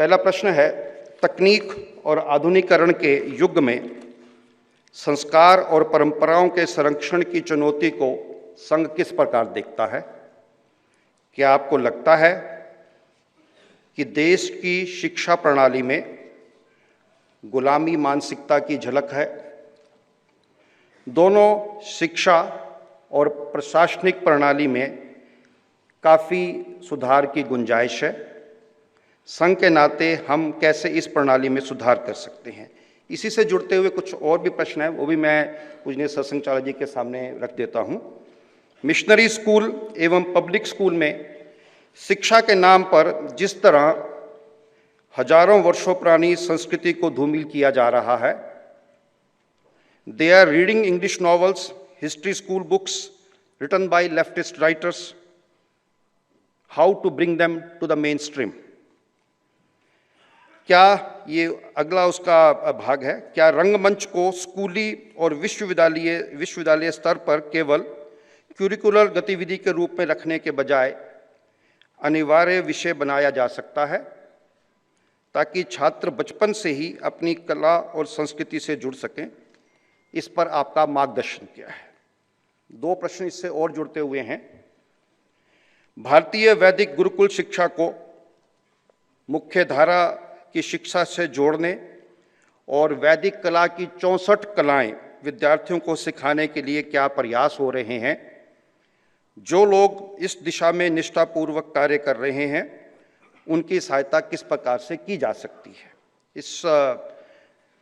पहला प्रश्न है, तकनीक और आधुनिकीकरण के युग में संस्कार और परंपराओं के संरक्षण की चुनौती को संघ किस प्रकार देखता है? क्या आपको लगता है कि देश की शिक्षा प्रणाली में गुलामी मानसिकता की झलक है? दोनों शिक्षा और प्रशासनिक प्रणाली में काफ़ी सुधार की गुंजाइश है। संघ के नाते हम कैसे इस प्रणाली में सुधार कर सकते हैं? इसी से जुड़ते हुए कुछ और भी प्रश्न हैं, वो भी मैं पूजनीय सत्संग चालक जी के सामने रख देता हूं। मिशनरी स्कूल एवं पब्लिक स्कूल में शिक्षा के नाम पर जिस तरह हजारों वर्षों पुरानी संस्कृति को धूमिल किया जा रहा है, they are reading English novels, history school books written by leftist writers, how to bring them to the mainstream. क्या ये अगला उसका भाग है, क्या रंगमंच को स्कूली और विश्वविद्यालय स्तर पर केवल क्यूरिकुलर गतिविधि के रूप में रखने के बजाय अनिवार्य विषय बनाया जा सकता है, ताकि छात्र बचपन से ही अपनी कला और संस्कृति से जुड़ सकें? इस पर आपका मार्गदर्शन क्या है? दो प्रश्न इससे और जुड़ते हुए हैं। भारतीय वैदिक गुरुकुल शिक्षा को मुख्य धारा की शिक्षा से जोड़ने और वैदिक कला की 64 कलाएं विद्यार्थियों को सिखाने के लिए क्या प्रयास हो रहे हैं? जो लोग इस दिशा में निष्ठापूर्वक कार्य कर रहे हैं, उनकी सहायता किस प्रकार से की जा सकती है? इस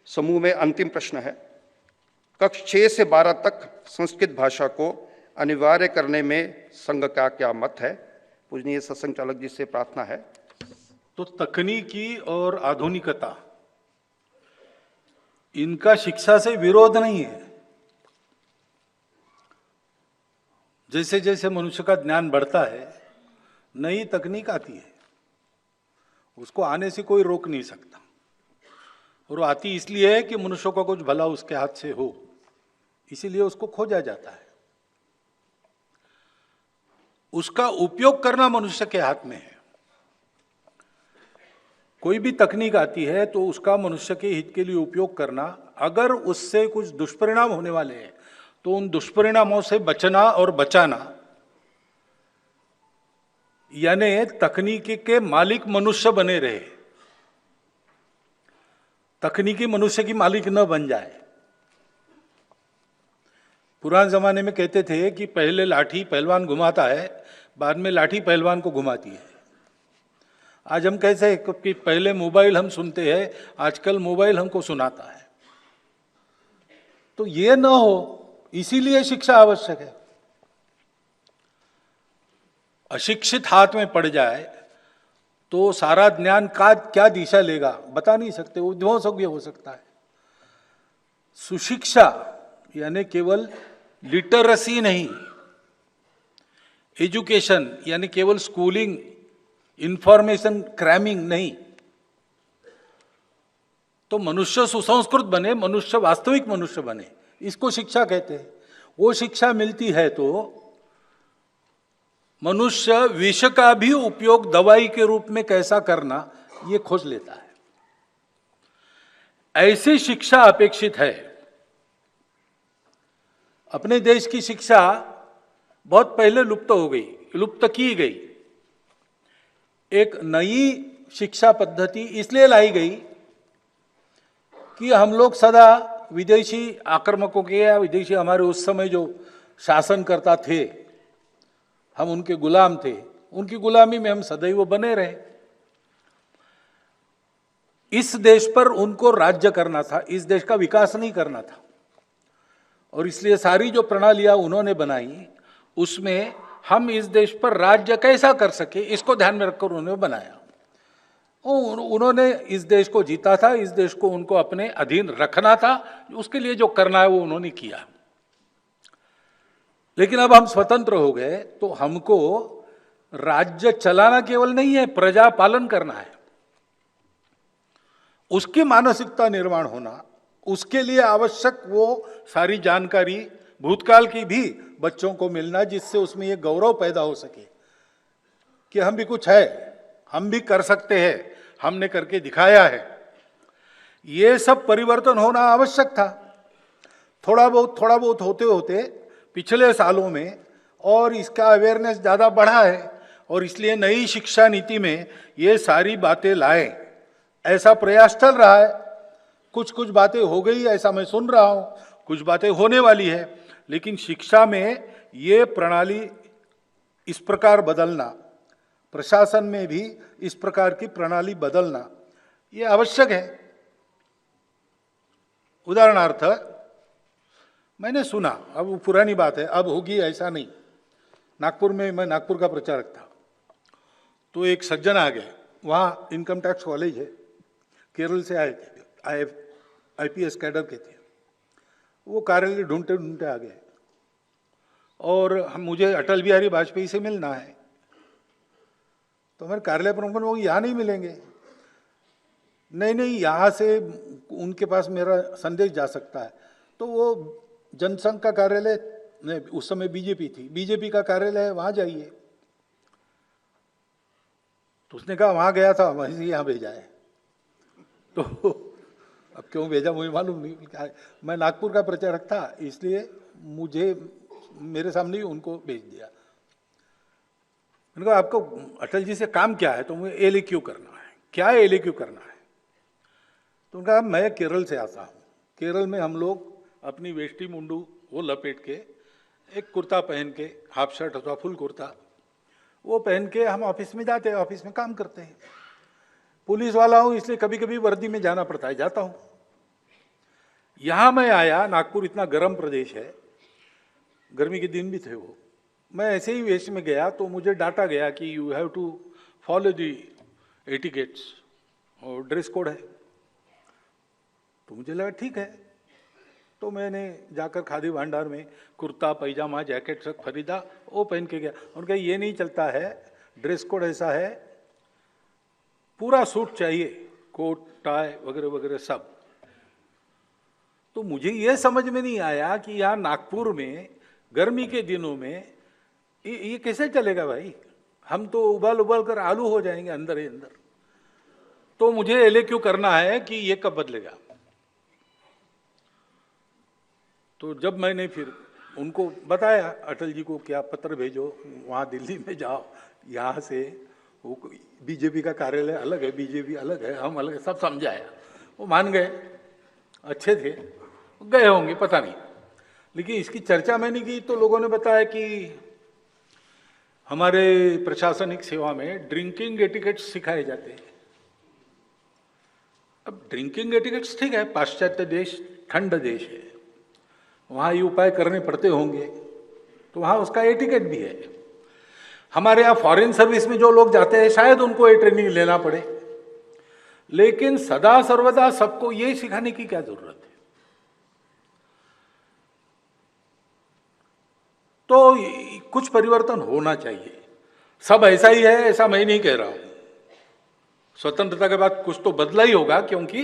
समूह में अंतिम प्रश्न है, कक्षा 6 से 12 तक संस्कृत भाषा को अनिवार्य करने में संघ का क्या मत है? पूजनीय सत्संग चालक जी से प्रार्थना है। तो तकनीकी और आधुनिकता, इनका शिक्षा से विरोध नहीं है। जैसे जैसे मनुष्य का ज्ञान बढ़ता है, नई तकनीक आती है, उसको आने से कोई रोक नहीं सकता। और वो आती इसलिए है कि मनुष्य का कुछ भला उसके हाथ से हो, इसीलिए उसको खोजा जाता है। उसका उपयोग करना मनुष्य के हाथ में है। कोई भी तकनीक आती है तो उसका मनुष्य के हित के लिए उपयोग करना, अगर उससे कुछ दुष्परिणाम होने वाले हैं तो उन दुष्परिणामों से बचना और बचाना, यानी तकनीकी के मालिक मनुष्य बने रहे, तकनीकी मनुष्य की मालिक न बन जाए। पुराने जमाने में कहते थे कि पहले लाठी पहलवान घुमाता है, बाद में लाठी पहलवान को घुमाती है। आज हम कैसे हैं कि पहले मोबाइल हम सुनते हैं, आजकल मोबाइल हमको सुनाता है। तो ये न हो, इसीलिए शिक्षा आवश्यक है। अशिक्षित हाथ में पड़ जाए तो सारा ज्ञान का क्या दिशा लेगा बता नहीं सकते, वो ध्वंस भी हो सकता है। सुशिक्षा यानी केवल लिटरेसी नहीं, एजुकेशन यानी केवल स्कूलिंग, इंफॉर्मेशन क्रैमिंग नहीं, तो मनुष्य सुसंस्कृत बने, मनुष्य वास्तविक मनुष्य बने, इसको शिक्षा कहते हैं। वो शिक्षा मिलती है तो मनुष्य विष का भी उपयोग दवाई के रूप में कैसा करना, ये खोज लेता है। ऐसी शिक्षा अपेक्षित है। अपने देश की शिक्षा बहुत पहले लुप्त हो गई, लुप्त की गई। एक नई शिक्षा पद्धति इसलिए लाई गई कि हम लोग सदा विदेशी आक्रमकों के या विदेशी हमारे उस समय जो शासनकर्ता थे, हम उनके गुलाम थे, उनकी गुलामी में हम सदैव बने रहे। इस देश पर उनको राज्य करना था, इस देश का विकास नहीं करना था। और इसलिए सारी जो प्रणालियां उन्होंने बनाई, उसमें हम इस देश पर राज्य कैसा कर सके, इसको ध्यान में रखकर उन्होंने बनाया। उन्होंने इस देश को जीता था, इस देश को उनको अपने अधीन रखना था, उसके लिए जो करना है वो उन्होंने किया। लेकिन अब हम स्वतंत्र हो गए तो हमको राज्य चलाना केवल नहीं है, प्रजा पालन करना है। उसकी मानसिकता निर्माण होना, उसके लिए आवश्यक वो सारी जानकारी भूतकाल की भी बच्चों को मिलना, जिससे उसमें ये गौरव पैदा हो सके कि हम भी कुछ है, हम भी कर सकते हैं, हमने करके दिखाया है। ये सब परिवर्तन होना आवश्यक था। थोड़ा बहुत होते होते पिछले सालों में और इसका अवेयरनेस ज़्यादा बढ़ा है, और इसलिए नई शिक्षा नीति में ये सारी बातें लाए, ऐसा प्रयास चल रहा है। कुछ कुछ बातें हो गई ऐसा मैं सुन रहा हूँ, कुछ बातें होने वाली है, लेकिन शिक्षा में ये प्रणाली इस प्रकार बदलना, प्रशासन में भी इस प्रकार की प्रणाली बदलना ये आवश्यक है। उदाहरणार्थ मैंने सुना, अब वो पुरानी बात है, अब होगी ऐसा नहीं। नागपुर में, मैं नागपुर का प्रचारक था, तो एक सज्जन आ गए, वहाँ इनकम टैक्स कॉलेज है, केरल से आए थे, IPS कैडर के थे। वो कार्यालय ढूंढते ढूंढते आ गए, और मुझे अटल बिहारी वाजपेयी से मिलना है। तो हमारे कार्यालय प्रमुख लोग यहाँ नहीं मिलेंगे। नहीं, यहाँ से उनके पास मेरा संदेश जा सकता है। तो वो जनसंघ का कार्यालय, नहीं उस समय बीजेपी थी, बीजेपी का कार्यालय है, वहाँ जाइए। तो उसने कहा वहाँ गया था, वहीं से यहाँ भेजा है। तो अब क्यों भेजा मुझे मालूम नहीं, मैं नागपुर का प्रचारक था, इसलिए मुझे मेरे सामने ही उनको भेज दिया। मैंने कहा आपको अटल जी से काम क्या है? तो मुझे ALAQ करना है। क्या ALAQ करना है? तो उन्होंने कहा मैं केरल से आता हूँ, केरल में हम लोग अपनी वेष्टी मुंडू वो लपेट के, एक कुर्ता पहन के, हाफ शर्ट अथवा फुल कुर्ता वो पहन के हम ऑफिस में जाते हैं, ऑफिस में काम करते हैं। पुलिस वाला हूँ इसलिए कभी कभी वर्दी में जाना पड़ता है, जाता हूँ। यहाँ मैं आया, नागपुर इतना गर्म प्रदेश है, गर्मी के दिन भी थे वो, मैं ऐसे ही वेश में गया तो मुझे डांटा गया कि you have to follow the etiquettes, और ड्रेस कोड है। तो मुझे लगा ठीक है, तो मैंने जाकर खादी भंडार में कुर्ता पैजामा जैकेट सब खरीदा, वो पहन के गया। उनका ये नहीं चलता है, ड्रेस कोड ऐसा है, पूरा सूट चाहिए, कोट टाई वगैरह वगैरह सब। तो मुझे ये समझ में नहीं आया कि यहाँ नागपुर में गर्मी के दिनों में ये कैसे चलेगा भाई? हम तो उबाल उबाल कर आलू हो जाएंगे अंदर ही अंदर। तो मुझे ALAQ करना है कि ये कब बदलेगा। तो जब मैंने फिर उनको बताया, अटल जी को क्या पत्र भेजो, वहाँ दिल्ली में जाओ, यहाँ से वो बीजेपी का कार्यालय अलग है, बीजेपी अलग है, हम अलग है, सब समझाया। वो मान गए, अच्छे थे, गए होंगे पता नहीं, लेकिन इसकी चर्चा मैंने की तो लोगों ने बताया कि हमारे प्रशासनिक सेवा में ड्रिंकिंग एटिकेट्स सिखाए जाते हैं। अब ड्रिंकिंग एटिकेट्स ठीक है, पाश्चात्य देश, ठंड देश है, वहाँ ये उपाय करने पड़ते होंगे, तो वहाँ उसका एटिकेट भी है। हमारे यहाँ फॉरेन सर्विस में जो लोग जाते हैं शायद उनको ये ट्रेनिंग लेना पड़े, लेकिन सदा सर्वदा सबको ये सिखाने की क्या जरूरत है? तो कुछ परिवर्तन होना चाहिए। सब ऐसा ही है ऐसा मैं नहीं कह रहा हूं, स्वतंत्रता के बाद कुछ तो बदला ही होगा, क्योंकि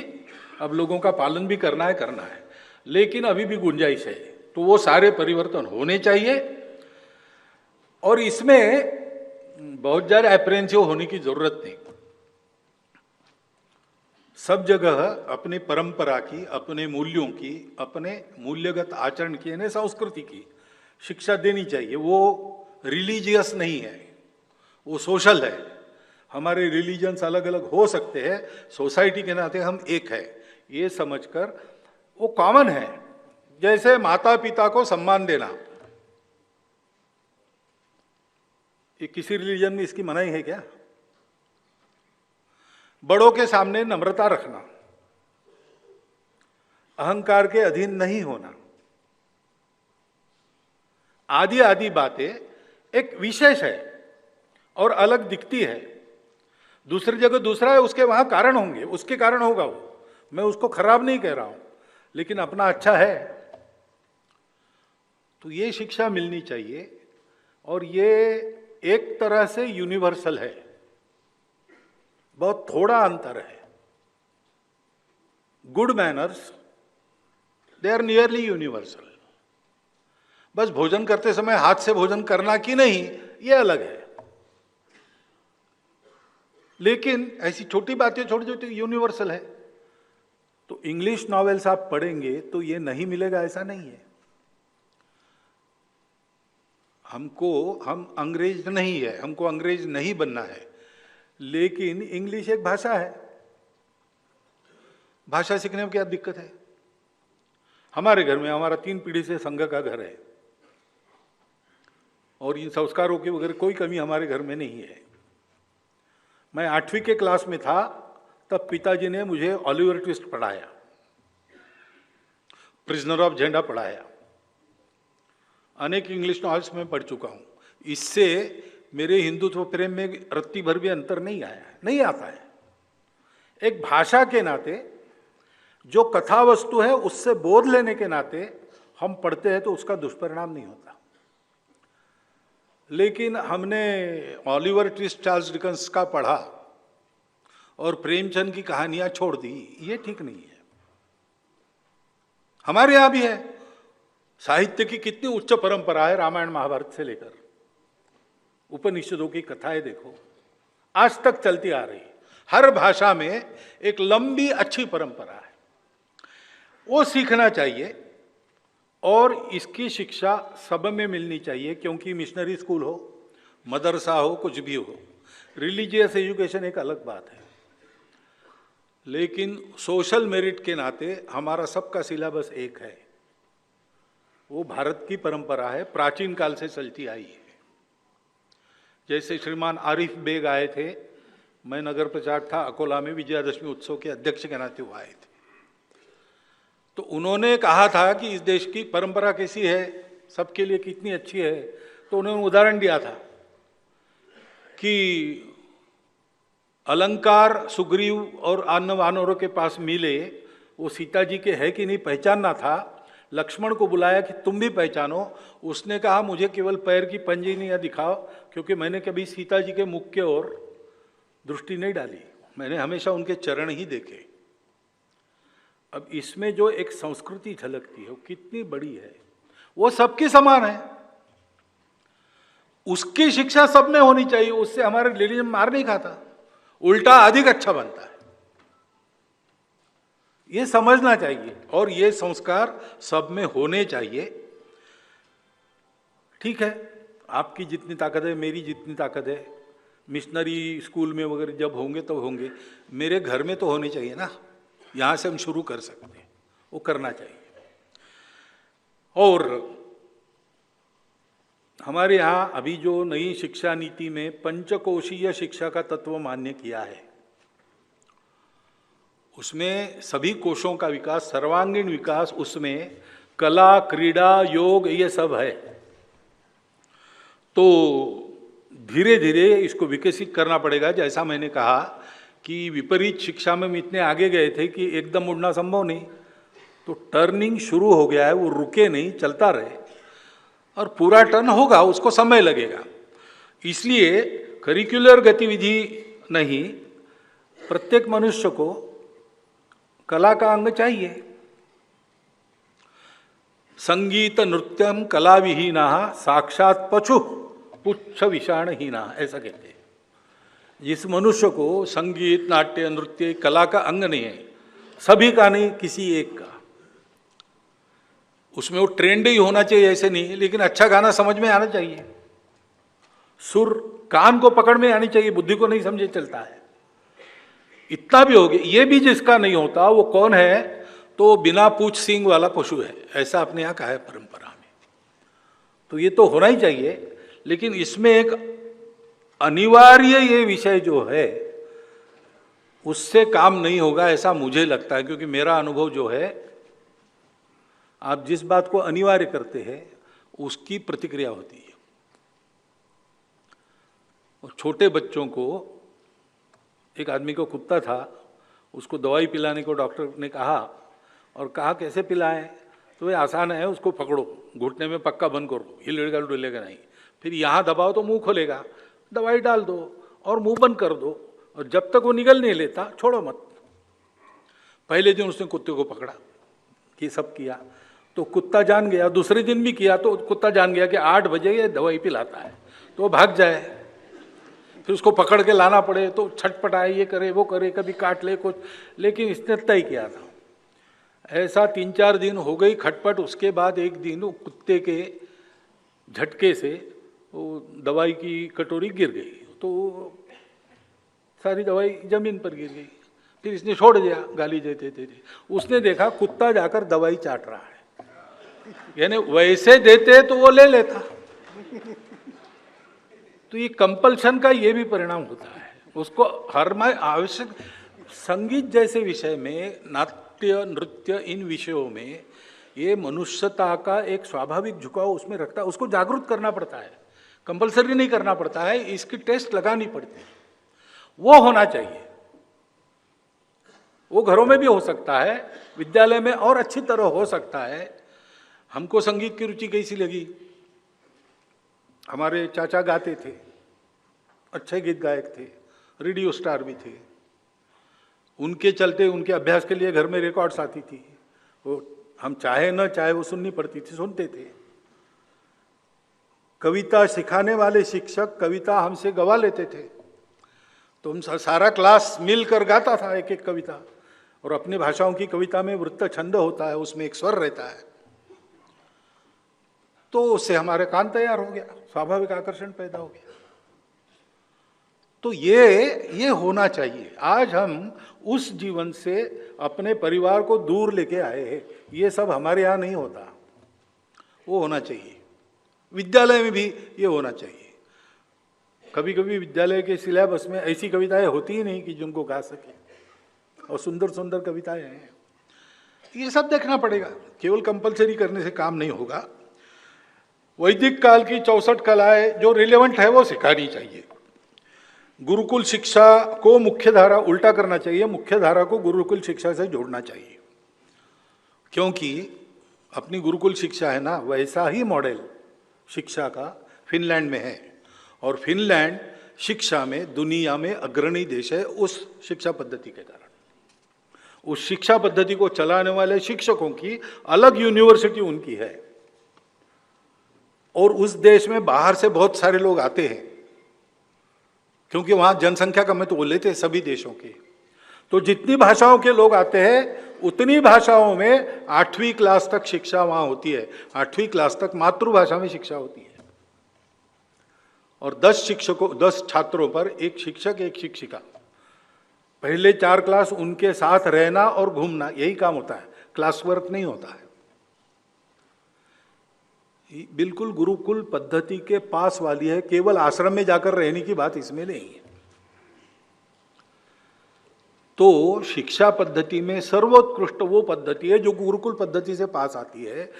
अब लोगों का पालन भी करना है, लेकिन अभी भी गुंजाइश है। तो वो सारे परिवर्तन होने चाहिए, और इसमें बहुत ज्यादा अप्रेंसिव होने की जरूरत नहीं। सब जगह अपनी परंपरा की, अपने मूल्यों की, अपने मूल्यगत आचरण की, यानी संस्कृति की शिक्षा देनी चाहिए। वो रिलीजियस नहीं है, वो सोशल है। हमारे रिलीजन्स अलग अलग हो सकते हैं, सोसाइटी के नाते हम एक है, ये समझकर वो कॉमन है। जैसे माता पिता को सम्मान देना, ये किसी रिलीजन में इसकी मनाही है क्या? बड़ों के सामने नम्रता रखना, अहंकार के अधीन नहीं होना, आदि आदि बातें एक विशेष है और अलग दिखती है। दूसरी जगह दूसरा है, उसके वहां कारण होंगे, उसके कारण होगा वो, मैं उसको खराब नहीं कह रहा हूं, लेकिन अपना अच्छा है। तो ये शिक्षा मिलनी चाहिए, और ये एक तरह से यूनिवर्सल है, बहुत थोड़ा अंतर है। Good manners they are nearly universal. बस भोजन करते समय हाथ से भोजन करना कि नहीं, ये अलग है। लेकिन ऐसी छोटी बातें छोटी छोटी यूनिवर्सल है। तो इंग्लिश नॉवेल्स आप पढ़ेंगे तो ये नहीं मिलेगा ऐसा नहीं है। हम अंग्रेज नहीं है, हमको अंग्रेज नहीं बनना है, लेकिन इंग्लिश एक भाषा है। भाषा सीखने में क्या दिक्कत है? हमारे घर में हमारा 3 पीढ़ी से संघ का घर है और इन संस्कारों की वगैरह कोई कमी हमारे घर में नहीं है। मैं 8वीं के क्लास में था तब पिताजी ने मुझे ऑलिवर ट्विस्ट पढ़ाया, प्रिजनर ऑफ झेंडा पढ़ाया, अनेक इंग्लिश नॉवेल्स में पढ़ चुका हूं। इससे मेरे हिंदुत्व प्रेम में रत्ती भर भी अंतर नहीं आया है, नहीं आता है। एक भाषा के नाते जो कथा वस्तु है उससे बोध लेने के नाते हम पढ़ते हैं तो उसका दुष्परिणाम नहीं होता। लेकिन हमने ऑलिवर ट्विस्ट, चार्ल्स डिकेंस का पढ़ा और प्रेमचंद की कहानियां छोड़ दी, ये ठीक नहीं है। हमारे यहां भी है, साहित्य की कितनी उच्च परंपरा है, रामायण महाभारत से लेकर उपनिषदों की कथाएं देखो, आज तक चलती आ रही। हर भाषा में एक लंबी अच्छी परंपरा है, वो सीखना चाहिए और इसकी शिक्षा सब में मिलनी चाहिए। क्योंकि मिशनरी स्कूल हो, मदरसा हो, कुछ भी हो, रिलीजियस एजुकेशन एक अलग बात है, लेकिन सोशल मेरिट के नाते हमारा सबका सिलेबस एक है। वो भारत की परंपरा है, प्राचीन काल से चलती आई है। जैसे श्रीमान आरिफ बेग आए थे, मैं नगर प्रचारक था अकोला में, विजयादशमी उत्सव के अध्यक्ष के नाते वो आए थे। तो उन्होंने कहा था कि इस देश की परंपरा कैसी है, सबके लिए कितनी अच्छी है। तो उन्होंने उदाहरण दिया था कि अलंकार सुग्रीव और अन्य वानरों के पास मिले, वो सीता जी के है कि नहीं पहचानना था। लक्ष्मण को बुलाया कि तुम भी पहचानो। उसने कहा मुझे केवल पैर की पंजनियां दिखाओ, क्योंकि मैंने कभी सीता जी के मुख की ओर दृष्टि नहीं डाली, मैंने हमेशा उनके चरण ही देखे। अब इसमें जो एक संस्कृति झलकती है वो कितनी बड़ी है, वो सबकी समान है, उसकी शिक्षा सब में होनी चाहिए। उससे हमारा रिलीजन मार नहीं खाता, उल्टा अधिक अच्छा बनता है। ये समझना चाहिए और ये संस्कार सब में होने चाहिए। ठीक है, आपकी जितनी ताकत है, मेरी जितनी ताकत है, मिशनरी स्कूल में वगैरह जब होंगे तो होंगे, मेरे घर में तो होने चाहिए ना। यहां से हम शुरू कर सकते हैं, वो करना चाहिए। और हमारे यहाँ अभी जो नई शिक्षा नीति में पंचकोशीय शिक्षा का तत्व मान्य किया है, उसमें सभी कोशों का विकास, सर्वांगीण विकास, उसमें कला, क्रीड़ा, योग, ये सब है। तो धीरे धीरे इसको विकसित करना पड़ेगा। जैसा मैंने कहा कि विपरीत शिक्षा में हम इतने आगे गए थे कि एकदम उड़ना संभव नहीं, तो टर्निंग शुरू हो गया है, वो रुके नहीं, चलता रहे और पूरा टर्न होगा, उसको समय लगेगा। इसलिए करिकुलर गतिविधि नहीं, प्रत्येक मनुष्य को कला का अंग चाहिए। संगीत नृत्यम कला विहीना साक्षात पशु पुच्छ विषाणहीना, ऐसा कहते हैं। जिस मनुष्य को संगीत, नाट्य, नृत्य कला का अंग नहीं है, सभी का नहीं, किसी एक का, उसमें वो ट्रेंड ही होना चाहिए ऐसे नहीं, लेकिन अच्छा गाना समझ में आना चाहिए, सुर कान को पकड़ में आनी चाहिए, बुद्धि को नहीं समझे चलता है। इतना भी हो गया। ये भी जिसका नहीं होता वो कौन है? तो बिना पूछ सींग वाला पशु है, ऐसा अपने यहाँ कहा है परंपरा में। तो ये तो होना ही चाहिए, लेकिन इसमें एक अनिवार्य ये विषय जो है उससे काम नहीं होगा ऐसा मुझे लगता है। क्योंकि मेरा अनुभव जो है, आप जिस बात को अनिवार्य करते हैं उसकी प्रतिक्रिया होती है। और छोटे बच्चों को, एक आदमी को कुत्ता था, उसको दवाई पिलाने को डॉक्टर ने कहा और कहा कैसे पिलाएं? तो ये आसान है, उसको पकड़ो, घुटने में पक्का बंद करो, हिलेगा डुलेगा नहीं, फिर यहाँ दबाओ तो मुंह खोलेगा, दवाई डाल दो और मुंह बंद कर दो, और जब तक वो निगल नहीं लेता छोड़ो मत। पहले दिन उसने कुत्ते को पकड़ा, ये सब किया तो कुत्ता जान गया। दूसरे दिन भी किया तो कुत्ता जान गया कि 8 बजे ये दवाई पिलाता है, तो वो भाग जाए। फिर उसको पकड़ के लाना पड़े तो छटपटाए, ये करे वो करे, कभी काट ले कुछ, लेकिन इसने तय किया था। ऐसा 3-4 दिन हो गई खटपट। उसके बाद एक दिन वो कुत्ते के झटके से वो दवाई की कटोरी गिर गई, तो सारी दवाई जमीन पर गिर गई। फिर इसने छोड़ दिया गाली देते देते। उसने देखा कुत्ता जाकर दवाई चाट रहा है, यानी वैसे देते तो वो ले लेता। तो ये कंपल्शन का ये भी परिणाम होता है। उसको हर में आवश्यक, संगीत जैसे विषय में, नाट्य नृत्य, इन विषयों में ये मनुष्यता का एक स्वाभाविक झुकाव उसमें रखता है। उसको जागरूक करना पड़ता है, कंपल्सरी नहीं करना पड़ता है, इसकी टेस्ट लगानी पड़ती है। वो होना चाहिए। वो घरों में भी हो सकता है, विद्यालय में और अच्छी तरह हो सकता है। हमको संगीत की रुचि कैसी लगी? हमारे चाचा गाते थे, अच्छे गीत गायक थे, रेडियो स्टार भी थे। उनके चलते उनके अभ्यास के लिए घर में रिकॉर्ड्स आती थी, वो हम चाहे न चाहे वो सुननी पड़ती थी, सुनते थे। कविता सिखाने वाले शिक्षक कविता हमसे गवा लेते थे, तो हम सारा क्लास मिलकर गाता था एक एक कविता। और अपनी भाषाओं की कविता में वृत्त छंद होता है, उसमें एक स्वर रहता है, तो उससे हमारे कान तैयार हो गया, स्वाभाविक आकर्षण पैदा हो गया। तो ये होना चाहिए। आज हम उस जीवन से अपने परिवार को दूर लेके आए हैं, ये सब हमारे यहाँ नहीं होता। वो होना चाहिए, विद्यालय में भी ये होना चाहिए। कभी कभी विद्यालय के सिलेबस में ऐसी कविताएं होती ही नहीं कि जिनको गा सके, और सुंदर सुंदर कविताएं हैं। ये सब देखना पड़ेगा, केवल कंपलसरी करने से काम नहीं होगा। वैदिक काल की 64 कलाएं जो रिलेवेंट है वो सिखानी चाहिए। गुरुकुल शिक्षा को मुख्य धारा, उल्टा करना चाहिए, मुख्य धारा को गुरुकुल शिक्षा से जोड़ना चाहिए। क्योंकि अपनी गुरुकुल शिक्षा है ना, वैसा ही मॉडल शिक्षा का फिनलैंड में है, और फिनलैंड शिक्षा में दुनिया में अग्रणी देश है उस शिक्षा पद्धति के कारण। उस शिक्षा पद्धति को चलाने वाले शिक्षकों की अलग यूनिवर्सिटी उनकी है, और उस देश में बाहर से बहुत सारे लोग आते हैं, क्योंकि वहां जनसंख्या कम है, तो वो लेते हैं सभी देशों के। तो जितनी भाषाओं के लोग आते हैं उतनी भाषाओं में 8वीं क्लास तक शिक्षा वहां होती है। 8वीं क्लास तक मातृभाषा में शिक्षा होती है, और 10 छात्रों पर एक शिक्षक एक शिक्षिका। पहले 4 क्लास उनके साथ रहना और घूमना, यही काम होता है, क्लास वर्क नहीं होता है। बिल्कुल गुरुकुल पद्धति के पास वाली है, केवल आश्रम में जाकर रहने की बात इसमें नहीं है। तो शिक्षा पद्धति में सर्वोत्कृष्ट वो पद्धति है जो गुरुकुल पद्धति से पास आती है।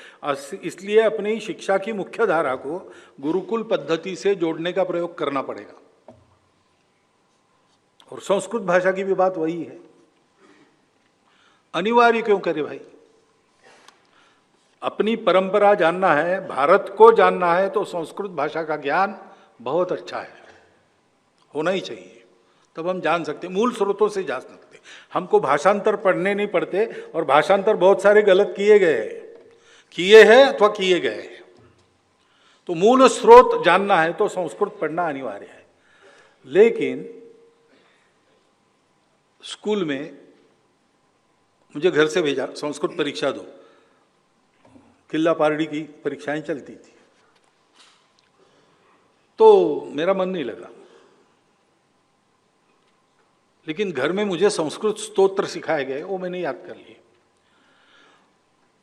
इसलिए अपनी शिक्षा की मुख्य धारा को गुरुकुल पद्धति से जोड़ने का प्रयोग करना पड़ेगा। और संस्कृत भाषा की भी बात वही है। अनिवार्य क्यों करे भाई? अपनी परंपरा जानना है, भारत को जानना है, तो संस्कृत भाषा का ज्ञान बहुत अच्छा है, होना ही चाहिए। तब हम जान सकते, मूल स्रोतों से जान सकते। हमको भाषांतर पढ़ने नहीं पड़ते, और भाषांतर बहुत सारे गलत किए हैं अथवा किए गए हैं। तो मूल स्रोत जानना है तो संस्कृत पढ़ना अनिवार्य है। लेकिन स्कूल में मुझे घर से भेजा, संस्कृत परीक्षा दो, किल्ला पारडी की परीक्षाएं चलती थी, तो मेरा मन नहीं लगा। लेकिन घर में मुझे संस्कृत स्तोत्र सिखाए गए, वो मैंने याद कर लिए।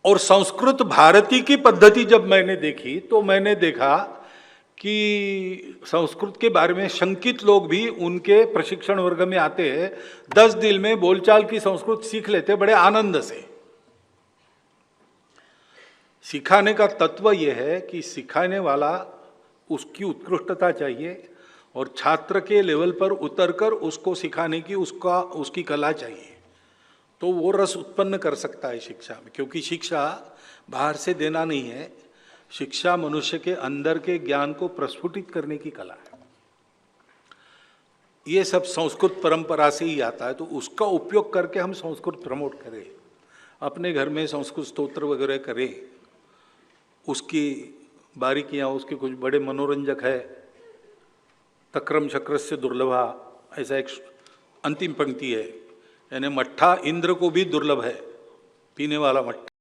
और संस्कृत भारती की पद्धति जब मैंने देखी तो मैंने देखा कि संस्कृत के बारे में शंकित लोग भी उनके प्रशिक्षण वर्ग में आते हैं, 10 दिन में बोलचाल की संस्कृत सीख लेते बड़े आनंद से। सिखाने का तत्व यह है कि सिखाने वाला, उसकी उत्कृष्टता चाहिए, और छात्र के लेवल पर उतरकर उसको सिखाने की उसकी कला चाहिए। तो वो रस उत्पन्न कर सकता है शिक्षा में, क्योंकि शिक्षा बाहर से देना नहीं है, शिक्षा मनुष्य के अंदर के ज्ञान को प्रस्फुटित करने की कला है। ये सब संस्कृत परंपरा से ही आता है, तो उसका उपयोग करके हम संस्कृत प्रमोट करें, अपने घर में संस्कृत स्तोत्र वगैरह करें। उसकी बारीकियां, उसके कुछ बड़े मनोरंजक है, तक्रम शक्रस्य दुर्लभा, ऐसा एक अंतिम पंक्ति है, यानी मट्ठा इंद्र को भी दुर्लभ है, पीने वाला मट्ठा।